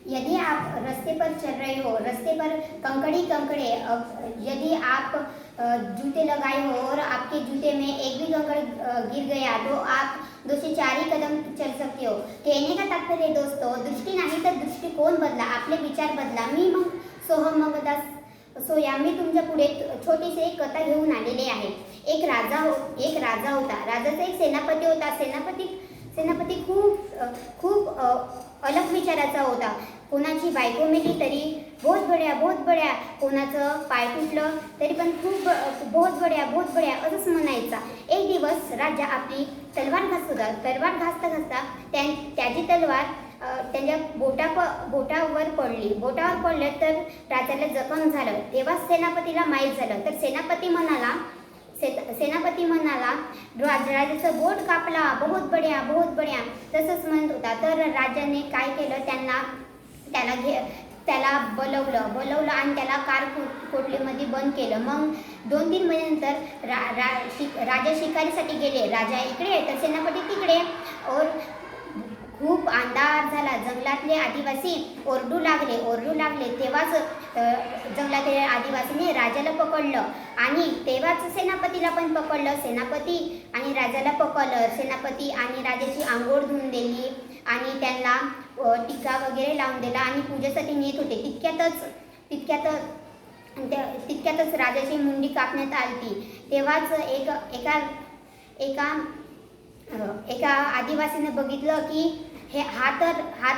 यदि आप रास्ते पर चल रहे हो, रास्ते पर कंकड़ी कंकड़े, यदि आप जूते लगाए हो और आपके जूते में एक भी कंकड़ गिर गया तो आप 2 से 4 ही कदम चल सकते हो। कहने का तात्पर्य दोस्तों, दृष्टी नाही तर दृष्टिकोन बदला, आपले विचार बदला। मी मग सोहम मगदास सोया, मी तुमच्या पुढे छोटीशी एक कथा घेऊन आलेली आहे। एक राजा होता। राजाचा एक सेनापती होता। सेनापती खूप अलग विचाराचा होता। कोणाची बायको मेली तरी बहुत बड्या, कोणाचं पाय तुटलं तरी पण खूप बहुत बड्या असंच म्हणायचा। एक दिवस राजा आपली तलवार घासत होता। तलवार घासता त्याची तलवार त्याच्या बोटावर पडलं तर राजाला जखम झालं। तेव्हा सेनापतीला माहीत झालं तर सेनापती म्हणाला राजाचं बोट कापला, बहुत बड्या तसंच म्हणत होता। तर राजाने काय केलं, त्याला बोलवलं आणि त्याला कोठडीमध्ये बंद केलं। मग 2-3 महिन्यानंतर राजा शिकारीसाठी गेले। राजा इकडे तर सेनापती तिकडे। और खूप अंधार झाला। जंगलातले आदिवासी ओरडू लागले। तेव्हाच जंगलातील आदिवासीने राजाला पकडलं आणि तेव्हाच सेनापतीला पण पकडलं। सेनापती आणि राजाला पकडलं। सेनापती आणि राजाची आंघोळ धुवून दिली आणि त्यांना टीका वगैरे लावून दिला आणि पूजेसाठी नेत होते। तितक्यातच राजाची मुंडी कापण्यात आली। तेव्हाच एका आदिवासीने बघितलं की हा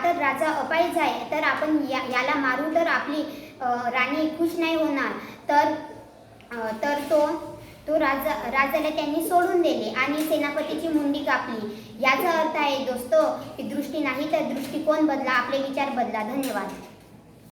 तर राजा अपायच आहे, तर आपण याला मारू तर आपली राणी खुश नाही होणार। तर तो राजाला त्यांनी सोडून दिले आणि सेनापतीची मुंडी कापली। याचा अर्थ आहे दोस्तो की दृष्टी नाही तर दृष्टिकोन बदला, आपले विचार बदला। धन्यवाद।